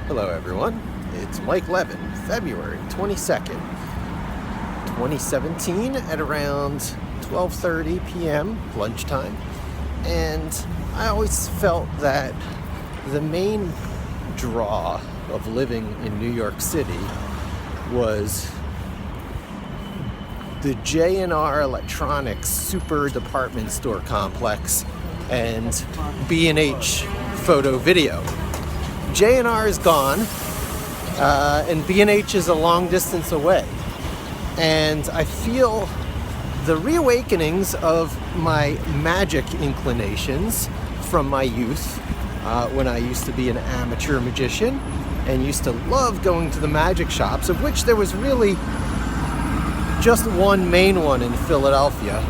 Hello everyone, it's Mike Levin, February 22nd, 2017 at around 12:30 p.m. lunchtime. And I always felt that the main draw of living in New York City was the J&R Electronics super department store complex and B&H photo video. J&R is gone, and B&H is a long distance away. And I feel the reawakenings of my magic inclinations from my youth, when I used to be an amateur magician and used to love going to the magic shops, of which there was really just one main one in Philadelphia,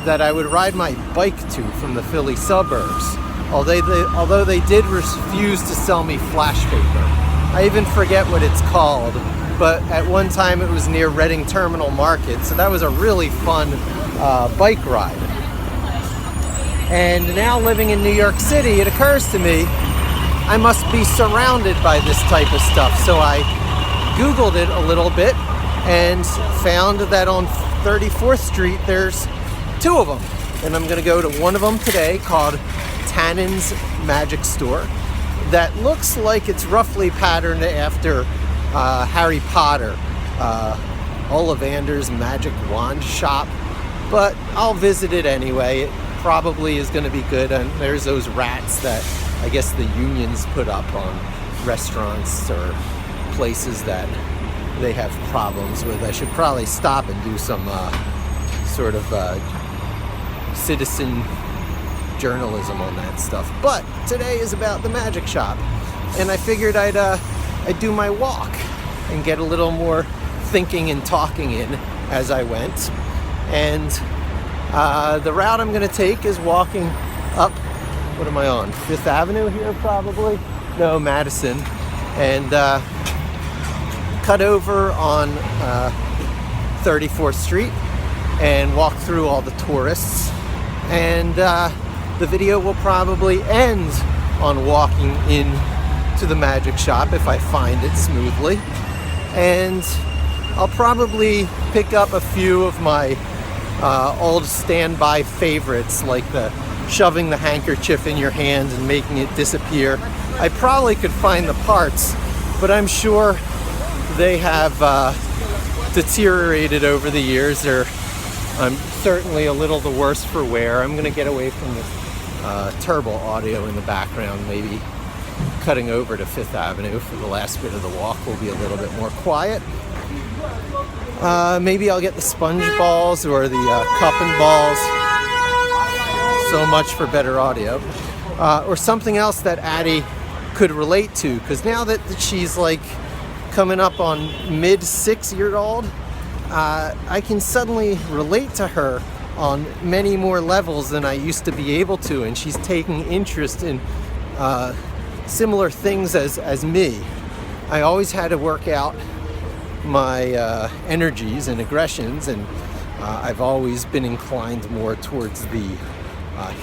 that I would ride my bike to from the Philly suburbs. Although they did refuse to sell me flash paper. I even forget what it's called, but at one time it was near Reading Terminal Market, so that was a really fun bike ride. And now living in New York City, it occurs to me I must be surrounded by this type of stuff. So I Googled it a little bit and found that on 34th Street there's two of them. And I'm gonna go to one of them today called Tannen's Magic Store that looks like it's roughly patterned after Harry Potter, Ollivander's Magic Wand Shop, but I'll visit it anyway. It probably is going to be good. And there's those rats that I guess the unions put up on restaurants or places that they have problems with. I should probably stop and do some sort of citizen journalism on that stuff. But today is about the magic shop, and I figured I'd do my walk and get a little more thinking and talking in as I went. And the route I'm going to take is walking up, what am I on, 5th Avenue here probably? No, Madison. And cut over on 34th Street and walk through all the tourists. And the video will probably end on walking in to the magic shop if I find it smoothly. And I'll probably pick up a few of my old standby favorites, like the shoving the handkerchief in your hand and making it disappear. I probably could find the parts, but I'm sure they have deteriorated over the years. I'm certainly a little the worse for wear. I'm going to get away from this turbo audio in the background, maybe cutting over to 5th Avenue for the last bit of the walk will be a little bit more quiet. Maybe I'll get the sponge balls or the cup and balls. So much for better audio. Or something else that Addie could relate to, because now that she's like coming up on mid 6-year-old, I can suddenly relate to her on many more levels than I used to be able to, and she's taking interest in similar things as me. I always had to work out my energies and aggressions, and I've always been inclined more towards the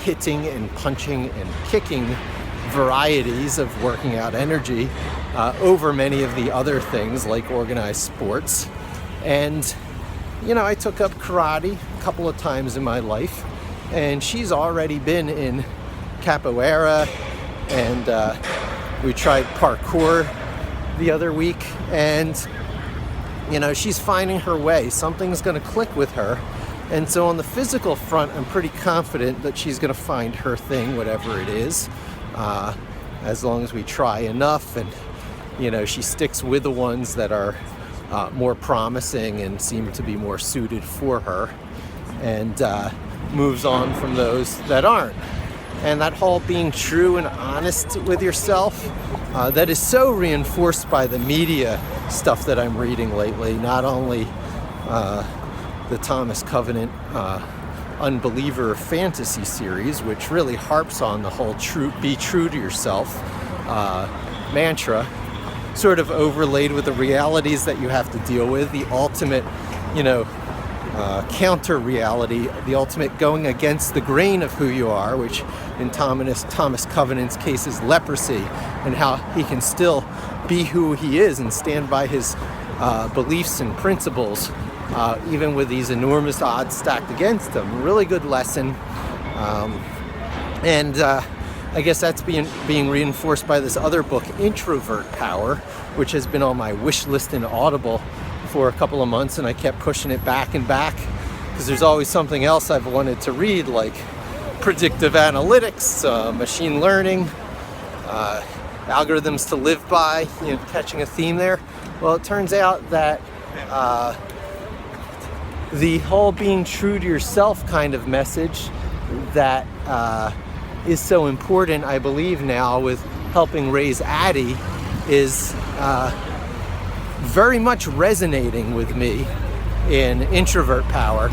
hitting and punching and kicking varieties of working out energy over many of the other things like organized sports. And you know, I took up karate a couple of times in my life, and she's already been in capoeira, and we tried parkour the other week, and you know, she's finding her way. Something's going to click with her. And so on the physical front, I'm pretty confident that she's going to find her thing, whatever it is, as long as we try enough, and you know, she sticks with the ones that are more promising and seem to be more suited for her, and moves on from those that aren't. And that whole being true and honest with yourself, that is so reinforced by the media stuff that I'm reading lately. Not only the Thomas Covenant Unbeliever fantasy series, which really harps on the whole be true to yourself mantra, sort of overlaid with the realities that you have to deal with, the ultimate, you know, counter reality, the ultimate going against the grain of who you are, which in Thomas Covenant's case is leprosy, and how he can still be who he is and stand by his beliefs and principles, even with these enormous odds stacked against him. Really good lesson. And I guess that's being reinforced by this other book, Introvert Power, which has been on my wish list in Audible for a couple of months, and I kept pushing it back and back because there's always something else I've wanted to read, like predictive analytics, machine learning, algorithms to live by, catching a theme there. Well, it turns out that the whole being true to yourself kind of message that is so important, I believe now, with helping raise Addie, is very much resonating with me in Introvert Power.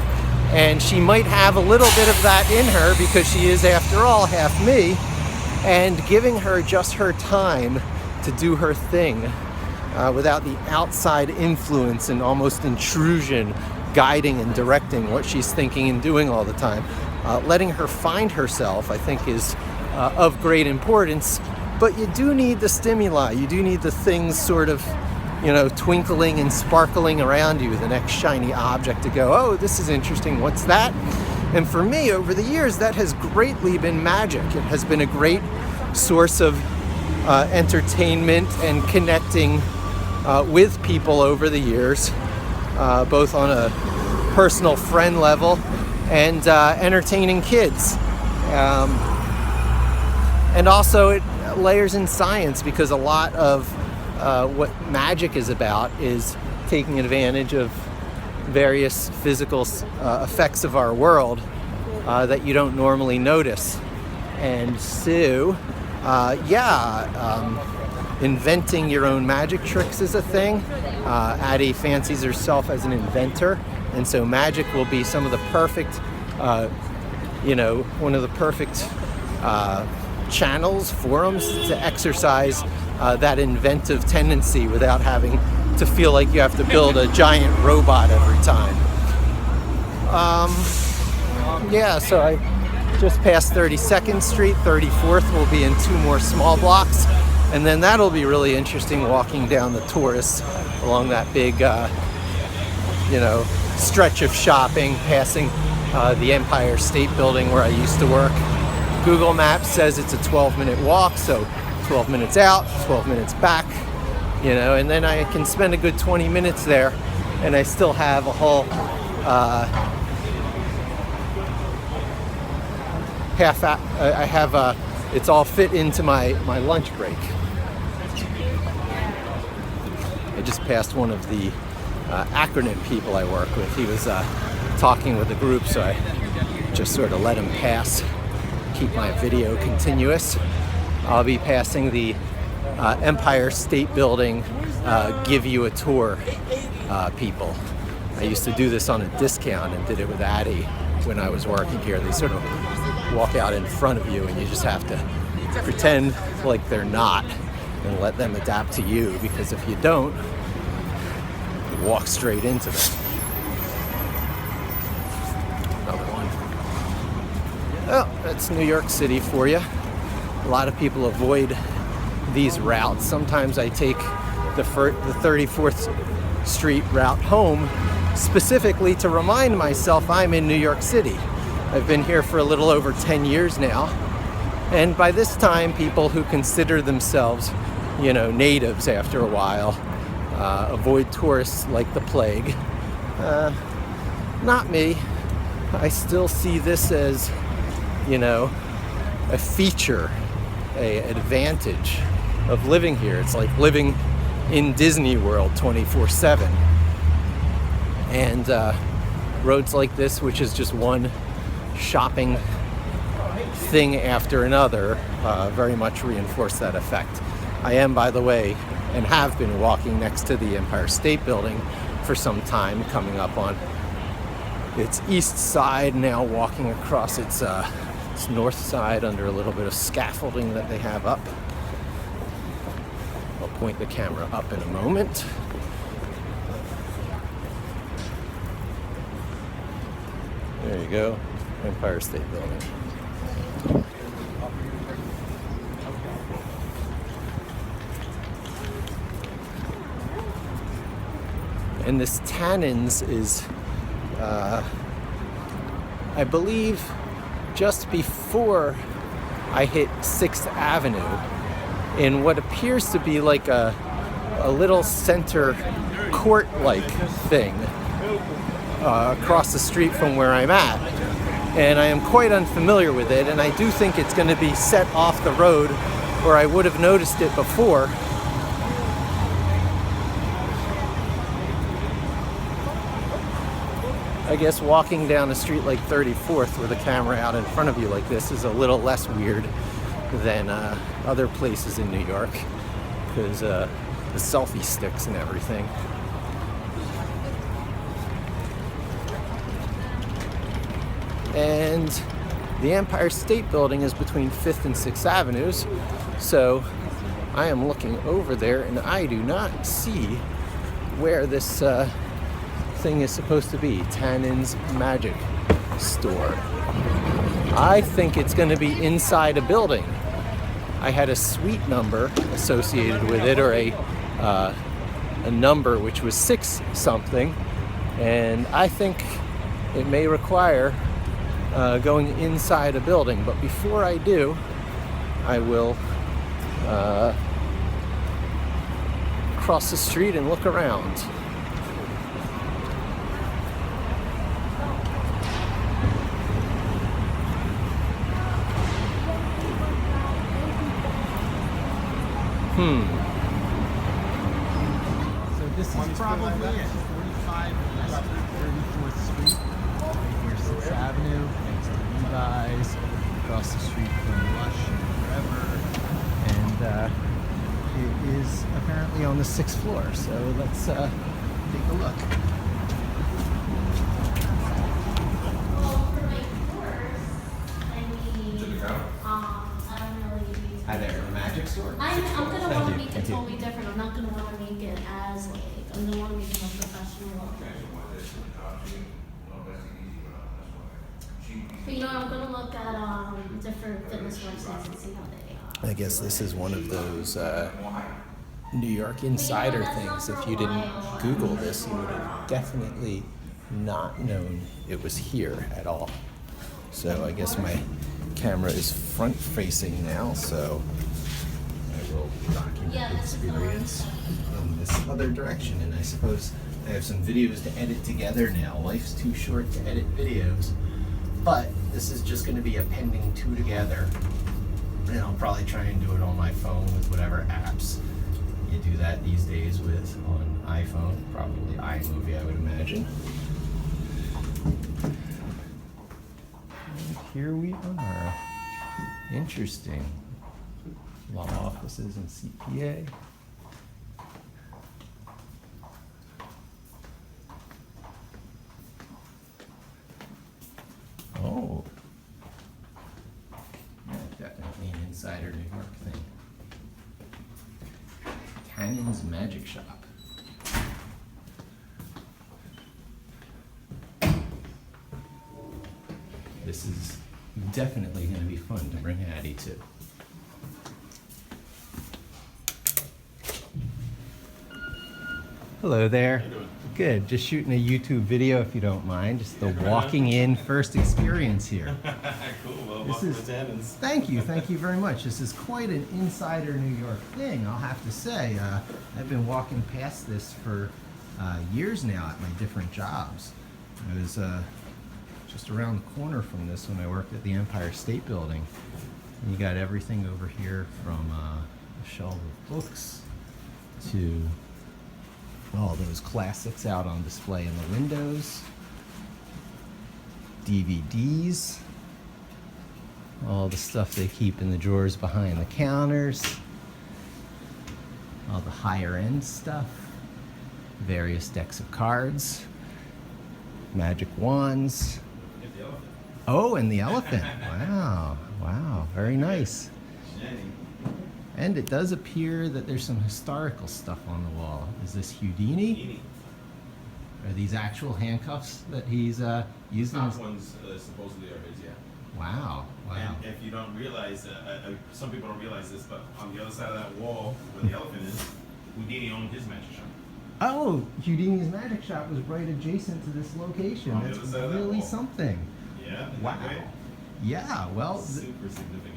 And she might have a little bit of that in her because she is, after all, half me. And giving her just her time to do her thing without the outside influence and almost intrusion guiding and directing what she's thinking and doing all the time. Letting her find herself, I think, is of great importance. But you do need the stimuli. You do need the things sort of, twinkling and sparkling around you, the next shiny object to go, oh, this is interesting, what's that? And for me, over the years, that has greatly been magic. It has been a great source of entertainment and connecting with people over the years, both on a personal friend level and entertaining kids. And also it layers in science, because a lot of what magic is about is taking advantage of various physical effects of our world that you don't normally notice. And so, inventing your own magic tricks is a thing. Addie fancies herself as an inventor, and so magic will be some of the perfect, one of the perfect channels, forums to exercise that inventive tendency without having to feel like you have to build a giant robot every time. So I just passed 32nd Street, 34th will be in 2 more small blocks, and then that'll be really interesting walking down the Taurus along that big, stretch of shopping, passing the Empire State Building where I used to work. Google Maps says it's a 12-minute walk, so 12 minutes out, 12 minutes back, and then I can spend a good 20 minutes there, and I still have a whole it's all fit into my lunch break. I just passed one of the acronym people I work with. He was talking with the group, so I just sort of let him pass, keep my video continuous. I'll be passing the Empire State Building give you a tour people. I used to do this on a discount and did it with Addie when I was working here. They sort of walk out in front of you and you just have to pretend like they're not and let them adapt to you, because if you don't, you walk straight into them. Another one. Well, that's New York City for you. A lot of people avoid these routes. Sometimes I take the 34th Street route home specifically to remind myself I'm in New York City. I've been here for a little over 10 years now, and by this time people who consider themselves, natives after a while, avoid tourists like the plague. Not me. I still see this as, a feature, an advantage of living here. It's like living in Disney World 24/7. And roads like this, which is just one shopping thing after another, very much reinforce that effect. I am, by the way, and have been walking next to the Empire State Building for some time, coming up on its east side, now walking across its north side under a little bit of scaffolding that they have up. I'll point the camera up in a moment. There you go, Empire State Building. And this Tannen's is, I believe, just before I hit 6th Avenue in what appears to be like a little center court-like thing across the street from where I'm at. And I am quite unfamiliar with it, and I do think it's going to be set off the road where I would have noticed it before. I guess walking down a street like 34th with a camera out in front of you like this is a little less weird than other places in New York, because the selfie sticks and everything. And the Empire State Building is between 5th and 6th Avenues, so I am looking over there and I do not see where this thing is supposed to be. Tannen's Magic Store. I think it's going to be inside a building. I had a suite number associated with it, or a number which was 6 something, and I think it may require going inside a building. But before I do, I will cross the street and look around. So this is probably at 45 West 34th Street, right here, 6th Avenue, next to Levi's, across the street from Lush and Forever. And it is apparently on the 6th floor, so let's take a look. Hi there, the Magic Store. I'm gonna want to make it totally different. I'm not gonna want to make it as like, I'm gonna want to make it more professional. But you know, I'm gonna look at different fitness websites and see how they I guess this is one of those New York insider things. If you didn't Google this, you would have definitely not known it was here at all. So I guess my camera is front facing now, so I will document the experience in this other direction. And I suppose I have some videos to edit together now. Life's too short to edit videos, but this is just going to be a pending 2 together, and I'll probably try and do it on my phone with whatever apps you do that these days with on iPhone, probably iMovie, I would imagine. Here we are. Interesting. Law offices and CPA. Oh. Yeah, definitely an insider New York thing. Tannen's Magic Shop. This is definitely going to be fun to bring Addie to. Hello there. Good. Just shooting a YouTube video, if you don't mind. Just the walking in first experience here. Cool. Well, welcome to Tannen's. Thank you very much. This is quite an insider New York thing, I'll have to say. I've been walking past this for years now at my different jobs. I was just around the corner from this when I worked at the Empire State Building. And you got everything over here from a shelf of books to all those classics out on display in the windows, DVDs, all the stuff they keep in the drawers behind the counters, all the higher end stuff, various decks of cards, magic wands. Oh, and the elephant. Wow, wow, very nice. And it does appear that there's some historical stuff on the wall. Is this Houdini? Are these actual handcuffs that he's using? Top ones supposedly are his, yeah. Wow. Wow. And if you don't realize, some people don't realize this, but on the other side of that wall where the elephant is, Houdini owned his magic shop. Oh, Houdini's magic shop was right adjacent to this location. On the That's other side of that really wall. something. Yeah. isn't that Wow. great? Yeah, well, Super significant.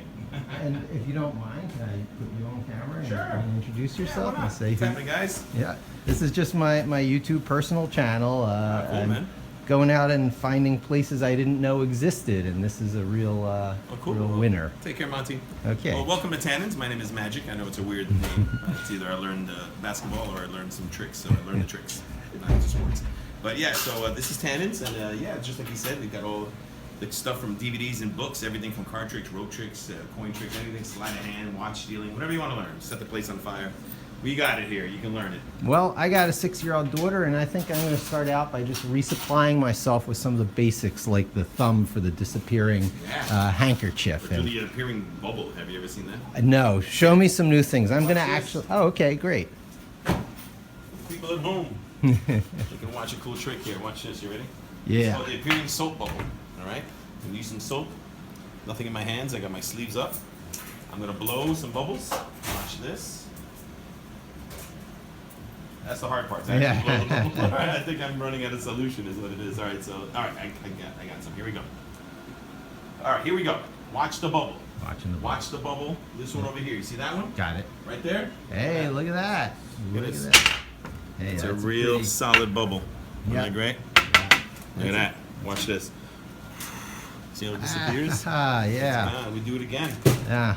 and if you don't mind, can I put you on camera Sure. and introduce yourself why and not? say What's who? happening, guys? Yeah, this is just my YouTube personal channel. Cool, I'm man. going out and finding places I didn't know existed, and this is a real, Cool. real Well, winner. Take care, Monty. Okay. Well, welcome to Tannen's. My name is Magic. I know it's a weird name. It's either I learned basketball or I learned some tricks, so I learned the tricks, not just sports. But yeah, so this is Tannen's, and yeah, just like he said, we've got all the stuff from DVDs and books, everything from card tricks, rope tricks, coin tricks, anything, sleight of hand, watch stealing, whatever you want to learn. Set the place on fire. We got it here. You can learn it. Well, I got a 6-year-old daughter, and I think I'm going to start out by just resupplying myself with some of the basics, like the thumb for the disappearing handkerchief. Or the appearing bubble. Have you ever seen that? No, show me some new things. I'm going to Watch this. actually. Oh, okay, great. People at home, you can watch a cool trick here. Watch this. You ready? Yeah. It's called the appearing soap bubble. All right. I'm gonna use some soap. Nothing in my hands. I got my sleeves up. I'm gonna blow some bubbles. Watch this. That's the hard part. It's actually blowing the bubble. All right, I think I'm running out of solution. Is what it is. All right. So, all right. I got some. Here we go. All right. Here we go. Watch the bubble. Watching the Watch the bubble. This one over here. You see that one? Got it. Right there. Hey, look at that. Look Look at at this. that. Hey, It's a that's real pretty- solid bubble. Isn't Yeah. that great? Look at that. Watch this. See how it disappears? Ah, yeah. We do it again. Yeah.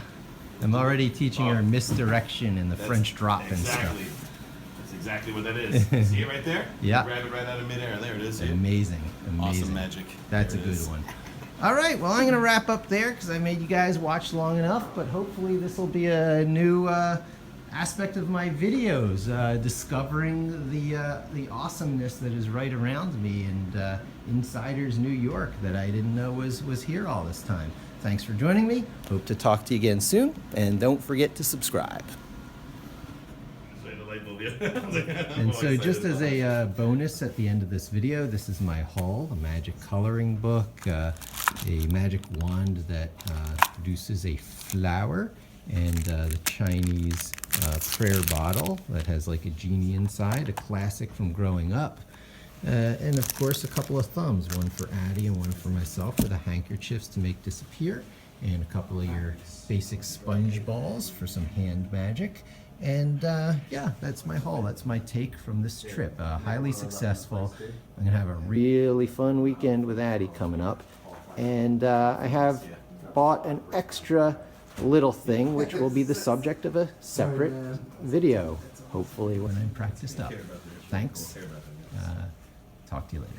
I'm already teaching her misdirection and the That's French drop and exactly. stuff. That's exactly what that is. See it right there? Yeah. Grab it right out of midair. There it is. See it? Amazing. Amazing. Awesome magic. That's a There it good is. one. All right, well, I'm going to wrap up there because I made you guys watch long enough, but hopefully this will be a new aspect of my videos, discovering the awesomeness that is right around me and Insiders New York that I didn't know was here all this time. Thanks for joining me. Hope to talk to you again soon, and don't forget to subscribe. Straight the light bulb, yeah. And so just as a bonus at the end of this video, this is my haul, a magic coloring book, a magic wand that produces a flower, and the Chinese prayer bottle that has like a genie inside, a classic from growing up. And of course a couple of thumbs, one for Addie and one for myself for the handkerchiefs to make disappear, and a couple of your basic sponge balls for some hand magic. And yeah, that's my haul. That's my take from this trip. Highly successful. I'm gonna have a really fun weekend with Addie coming up. And I have bought an extra little thing which will be the subject of a separate video, hopefully when I'm practiced up. Thanks. Talk to you later.